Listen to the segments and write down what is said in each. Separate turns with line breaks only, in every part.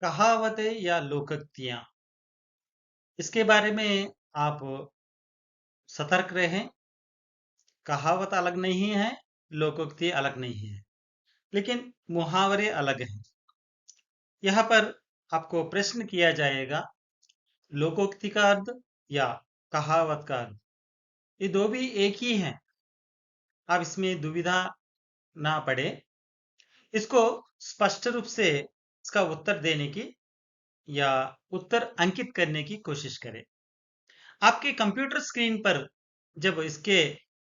कहावतें या लोकोक्तियां, इसके बारे में आप सतर्क रहें। कहावत अलग नहीं है, लोकोक्ति अलग नहीं है, लेकिन मुहावरे अलग हैं। यहाँ पर आपको प्रश्न किया जाएगा, लोकोक्ति का अर्थ या कहावत का अर्थ, ये दो भी एक ही हैं। आप इसमें दुविधा ना पड़े। इसको स्पष्ट रूप से इसका उत्तर देने की या उत्तर अंकित करने की कोशिश करें। आपके कंप्यूटर स्क्रीन पर जब इसके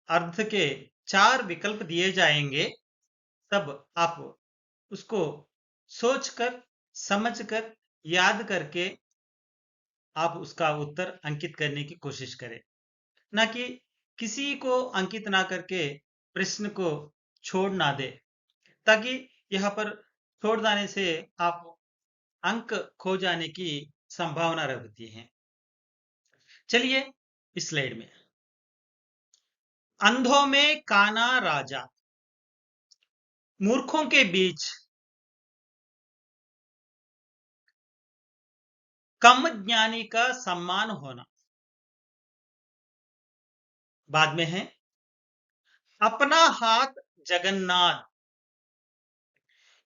अर्थ के 4 विकल्प दिए जाएंगे, तब आप उसको सोचकर, समझकर, याद करके आप उसका उत्तर अंकित करने की कोशिश करें, ना कि किसी को अंकित ना करके प्रश्न को छोड़ ना दे, ताकि यहाँ पर छोड़ देने से आप अंक खो जाने की संभावना रहती है। चलिए इस स्लाइड में, अंधों में काना राजा, मूर्खों के बीच कम ज्ञानी का सम्मान होना। बाद में है, अपना हाथ जगन्नाथ।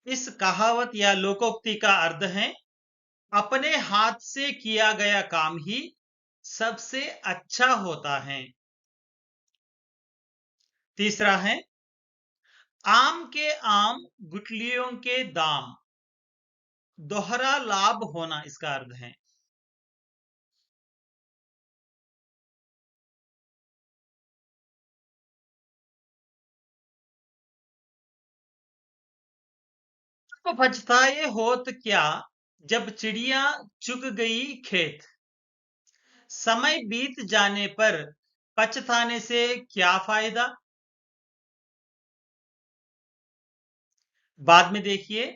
इस कहावत या लोकोक्ति का अर्थ है, अपने हाथ से किया गया काम ही सबसे अच्छा होता है। तीसरा है, आम के आम गुठलियों के दाम, दोहरा लाभ होना इसका अर्थ है। तो पछताए होत क्या, जब चिड़िया चुग गई खेत। समय बीत जाने पर पछताने से क्या फायदा। बाद में देखिए,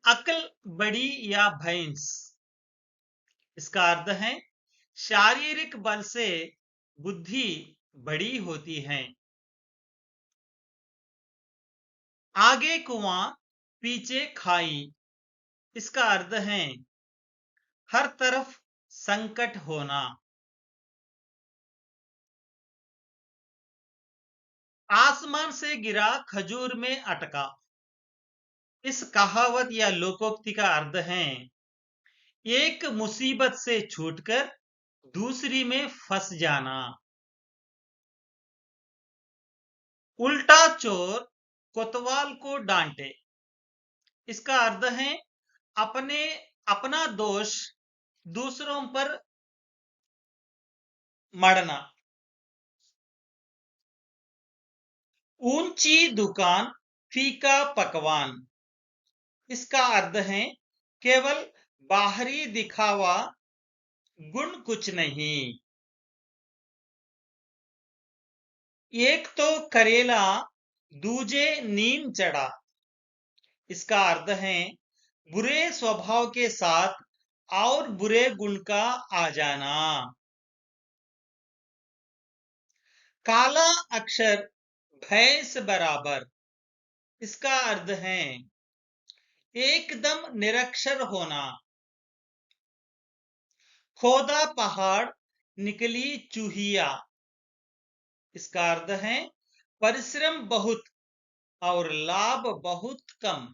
अकल बड़ी या भैंस, इसका अर्थ है, शारीरिक बल से बुद्धि बड़ी होती है। आगे कुआं पीछे खाई, इसका अर्थ है, हर तरफ संकट होना। आसमान से गिरा खजूर में अटका। इस कहावत या लोकोक्ति का अर्थ है, एक मुसीबत से छूटकर दूसरी में फंस जाना। उल्टा चोर कोतवाल को डांटे। इसका अर्थ है, अपने अपना दोष दूसरों पर मढ़ना। ऊंची दुकान फीका पकवान, इसका अर्थ है, केवल बाहरी दिखावा, गुण कुछ नहीं। एक तो करेला दूजे नीम चढ़ा, इसका अर्थ है, बुरे स्वभाव के साथ और बुरे गुण का आ जाना। काला अक्षर भैंस बराबर, इसका अर्थ है, एकदम निरक्षर होना। खोदा पहाड़ निकली चूहिया, इसका अर्थ है, परिश्रम बहुत और लाभ बहुत कम।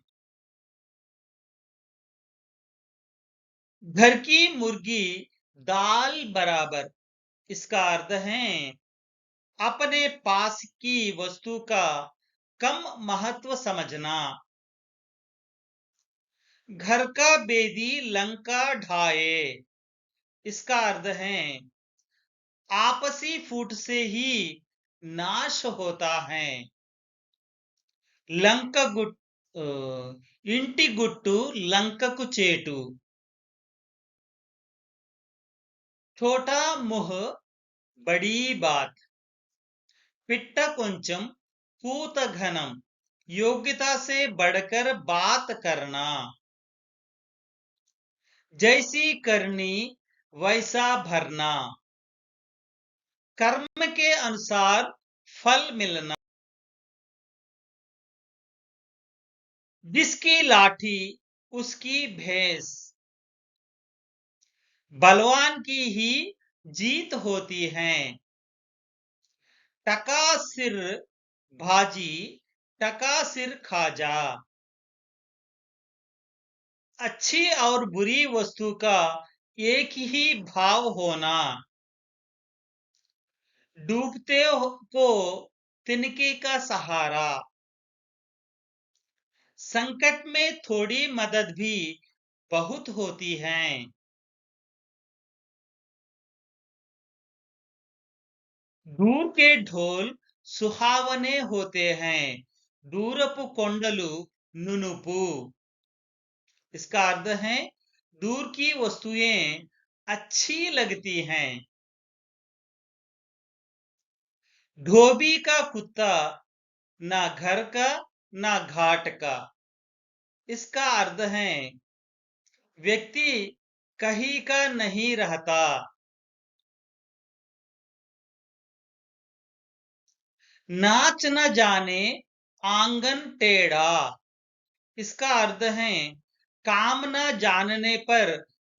घर की मुर्गी दाल बराबर, इसका अर्थ है, अपने पास की वस्तु का कम महत्व समझना। घर का बेदी लंका ढाए, इसका अर्थ है, आपसी फूट से ही नाश होता है। లంక ఇంటి గుట్టు లంకకు చేటు। छोटा मुह बड़ी बात। पिट्टा కొంచెం पूत घनम, योग्यता से बढ़कर बात करना। जैसी करनी वैसा भरना, कर्म के अनुसार फल मिलना। जिसकी लाठी उसकी भैंस, बलवान की ही जीत होती है। टका सिर भाजी, टका सिर खाजा। अच्छी और बुरी वस्तु का एक ही भाव होना। डूबते को तिनके का सहारा। संकट में थोड़ी मदद भी बहुत होती है। दूर के ढोल सुहावने होते हैं। दूरपु कोंडलु नुनुपु। इसका अर्थ है दूर की वस्तुएं अच्छी लगती हैं। धोबी का कुत्ता ना घर का ना घाट का। इसका अर्थ है व्यक्ति कहीं का नहीं रहता। नाच न जाने आंगन टेढ़ा। इसका अर्थ है काम न जानने पर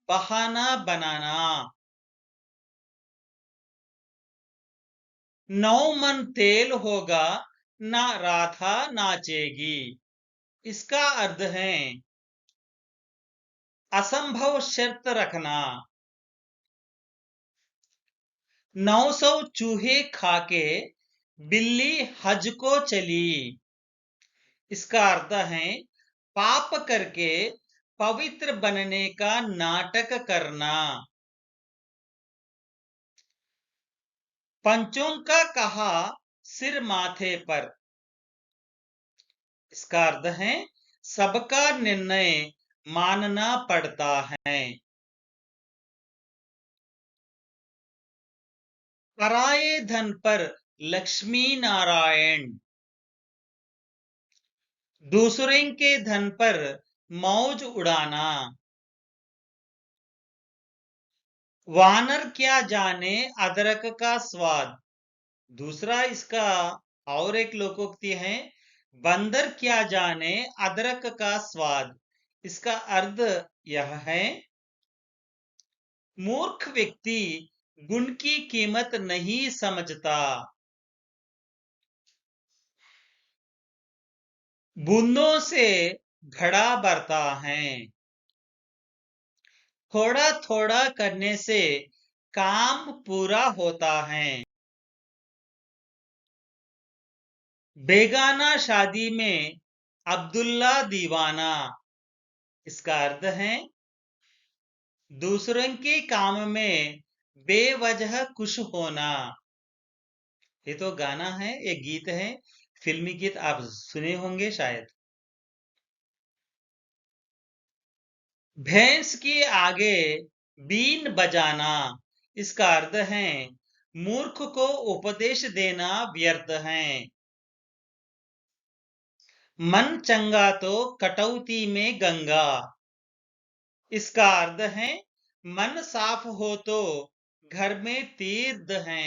बहाना बनाना। 9 मन तेल होगा ना राधा नाचेगी। इसका अर्थ है असंभव शर्त रखना। 900 चूहे खाके बिल्ली हज को चली। इसका अर्थ है पाप करके पवित्र बनने का नाटक करना। पंचों का कहा सिर माथे पर। इसका अर्थ है सबका निर्णय मानना पड़ता है। पराये धन पर लक्ष्मी नारायण। दूसरे के धन पर मौज उड़ाना। वानर क्या जाने अदरक का स्वाद। दूसरा इसका और एक लोकोक्ति है बंदर क्या जाने अदरक का स्वाद। इसका अर्थ यह है मूर्ख व्यक्ति गुण की कीमत नहीं समझता। बूंदों से घड़ा भरता है। थोड़ा थोड़ा करने से काम पूरा होता है। बेगाना शादी में अब्दुल्ला दीवाना। इसका अर्थ है दूसरों के काम में बेवजह खुश होना। ये तो गाना है, एक गीत है, फिल्मी गीत आप सुने होंगे शायद। भैंस के आगे बीन बजाना। इसका अर्थ है मूर्ख को उपदेश देना व्यर्थ है। मन चंगा तो कटौती में गंगा। इसका अर्थ है मन साफ हो तो घर में तीर्थ है।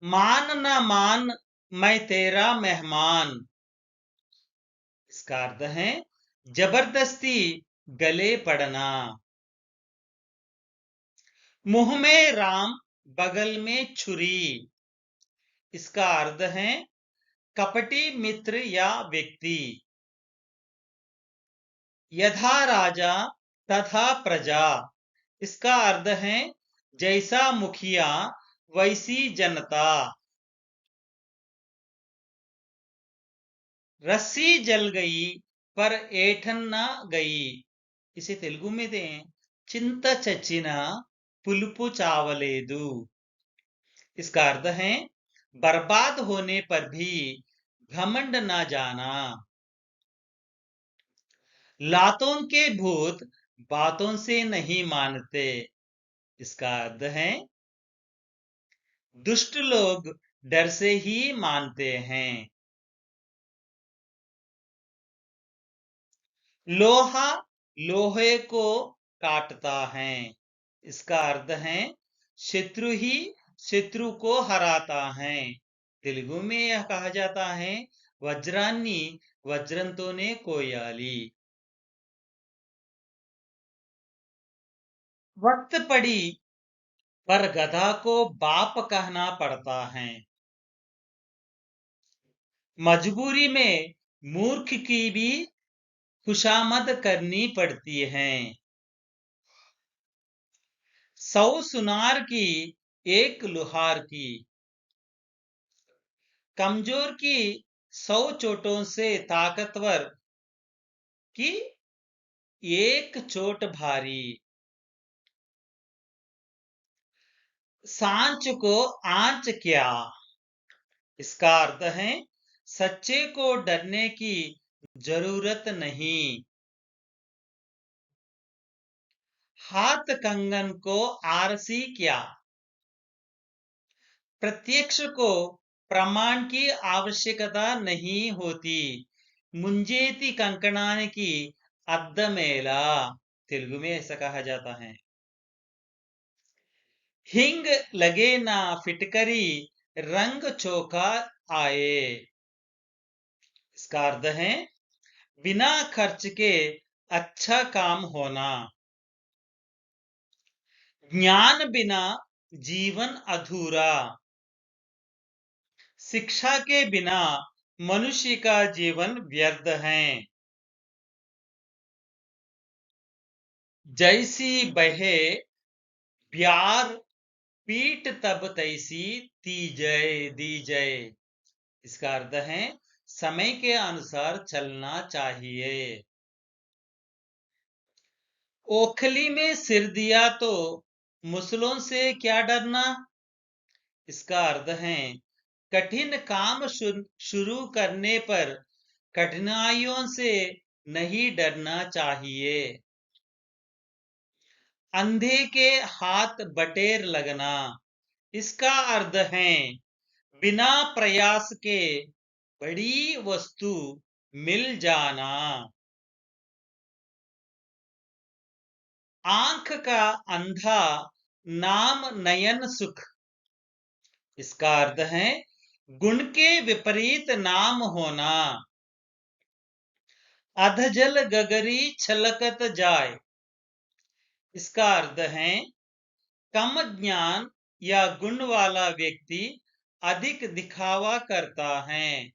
मान न मान मैं तेरा मेहमान। इसका अर्थ है जबरदस्ती गले पड़ना। मुंह में राम बगल में छुरी। इसका अर्थ है कपटी मित्र या व्यक्ति। यथा राजा तथा प्रजा। इसका अर्थ है जैसा मुखिया वैसी जनता। रस्सी जल गई पर ऐठन न गई। इसे तेलुगु में दें चिंत चच्चिना पुलुपु चावलेदु। इसका अर्थ है बर्बाद होने पर भी घमंड न जाना। लातों के भूत बातों से नहीं मानते। इसका अर्थ है दुष्ट लोग डर से ही मानते हैं। लोहा लोहे को काटता है। इसका अर्थ है शत्रु ही शत्रु को हराता है। तेलुगु में यह कहा जाता है वज्रान्नी वज्रंतोने कोयाली। वक्त पड़ी पर गधा को बाप कहना पड़ता है। मजबूरी में मूर्ख की भी खुशामद करनी पड़ती है। 100 सुनार की एक लुहार की, कमजोर की 100 चोटों से ताकतवर की एक चोट भारी। सांच को आंच क्या, इसका अर्थ है सच्चे को डरने की जरूरत नहीं। हाथ कंगन को आरसी क्या, प्रत्यक्ष को प्रमाण की आवश्यकता नहीं होती। मुंजेती कंकणाనికి అద్దమేలా, तेलुगु में ऐसा कहा जाता है। हिंग लगे ना फिटकरी रंग चोखा आए, इसका अर्थ है बिना खर्च के अच्छा काम होना। ज्ञान बिना जीवन अधूरा, शिक्षा के बिना मनुष्य का जीवन व्यर्थ है। जैसी बहे प्यार पीठ तब तैसी दी जय, इसका अर्थ है समय के अनुसार चलना चाहिए। ओखली में सिर दिया तो मुसलों से क्या डरना, इसका अर्थ है कठिन काम शुरू करने पर कठिनाइयों से नहीं डरना चाहिए। अंधे के हाथ बटेर लगना, इसका अर्थ है बिना प्रयास के बड़ी वस्तु मिल जाना। आंख का अंधा नाम नयन सुख, इसका अर्थ है गुण के विपरीत नाम होना। अधजल गगरी छलकत जाए, इसका अर्थ है कम ज्ञान या गुण वाला व्यक्ति अधिक दिखावा करता है।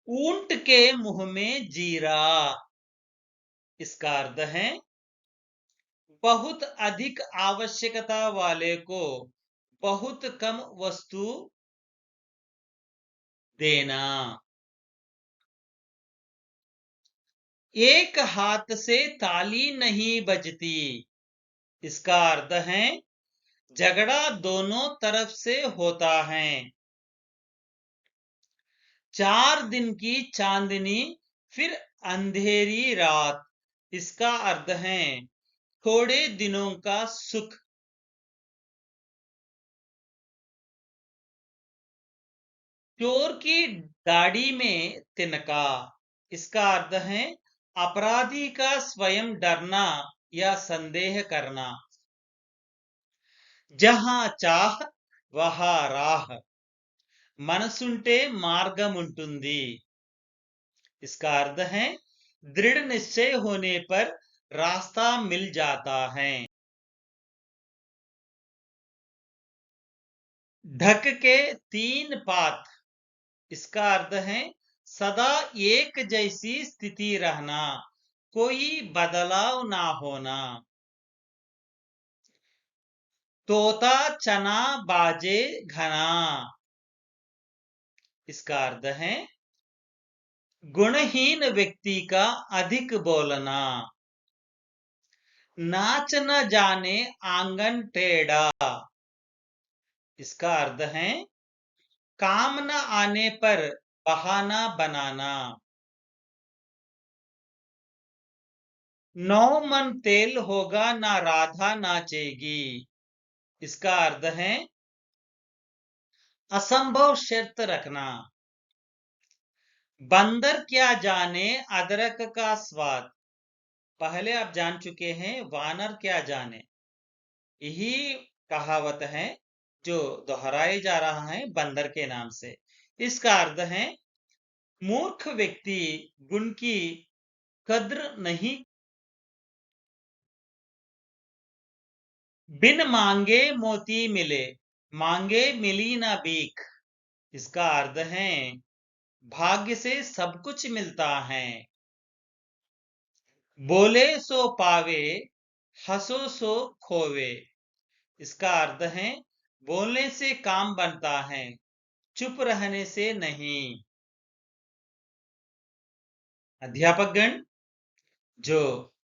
ऊंट के मुंह में जीरा, इसका अर्थ है बहुत अधिक आवश्यकता वाले को बहुत कम वस्तु देना। एक हाथ से ताली नहीं बजती, इसका अर्थ है झगड़ा दोनों तरफ से होता है। 4 दिन की चांदनी फिर अंधेरी रात, इसका अर्थ है थोड़े दिनों का सुख। चोर की दाढ़ी में तिनका, इसका अर्थ है अपराधी का स्वयं डरना या संदेह करना। जहां चाह वहां राह, మనసుంటే మార్గం ఉంటుంది, इसका अर्थ है दृढ़ निश्चय होने पर रास्ता मिल जाता है। ढक के 3 पात, इसका अर्थ है सदा एक जैसी स्थिति रहना, कोई बदलाव ना होना। तोता चना बाजे घना, इसका अर्थ है गुणहीन व्यक्ति का अधिक बोलना। नाच न जाने आंगन टेढ़ा, इसका अर्थ है काम न आने पर बहाना बनाना। 9 मन तेल होगा ना राधा नाचेगी, इसका अर्थ है असंभव शर्त रखना। बंदर क्या जाने अदरक का स्वाद, पहले आप जान चुके हैं वानर क्या जाने, यही कहावत है जो दोहराए जा रहा है बंदर के नाम से। इसका अर्थ है मूर्ख व्यक्ति गुण की कद्र नहीं, बिन मांगे मोती मिले, मांगे मिली ना भीख। इसका अर्थ है भाग्य से सब कुछ मिलता है। बोले सो पावे, हंसो सो खोवे। इसका अर्थ है बोलने से काम बनता है, चुप रहने से नहीं। अध्यापक गण, जो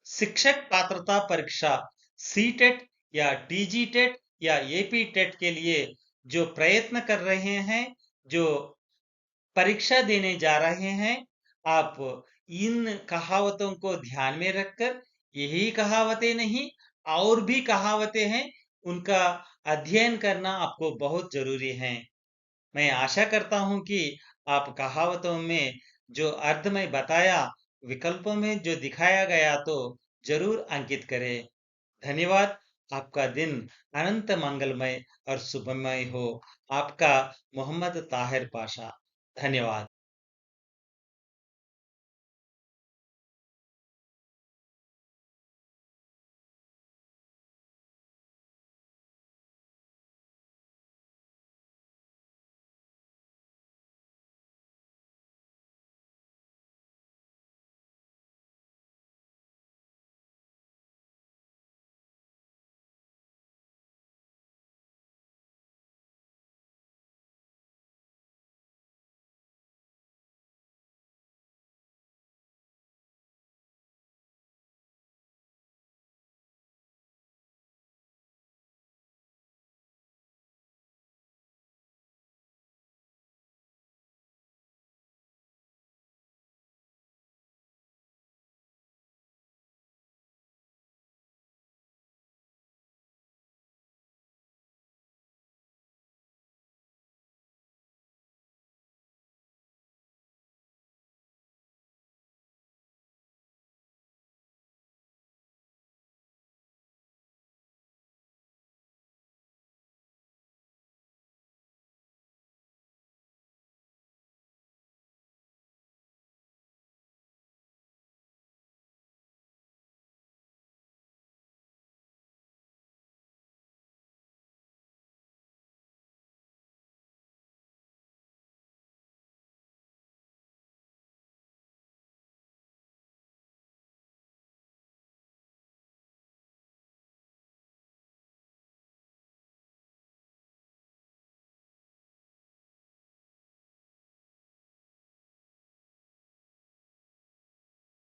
शिक्षक पात्रता परीक्षा सीटेट या टीजीटेट या एपी टेट के लिए जो प्रयत्न कर रहे हैं, जो परीक्षा देने जा रहे हैं, आप इन कहावतों को ध्यान में रखकर, यही कहावतें नहीं और भी कहावतें हैं, उनका अध्ययन करना आपको बहुत जरूरी है। मैं आशा करता हूं कि आप कहावतों में जो अर्थ में बताया, विकल्पों में जो दिखाया गया, तो जरूर अंकित करें। धन्यवाद। आपका दिन अनंत मंगलमय और शुभमय हो। आपका मोहम्मद ताहिर पाशा। धन्यवाद।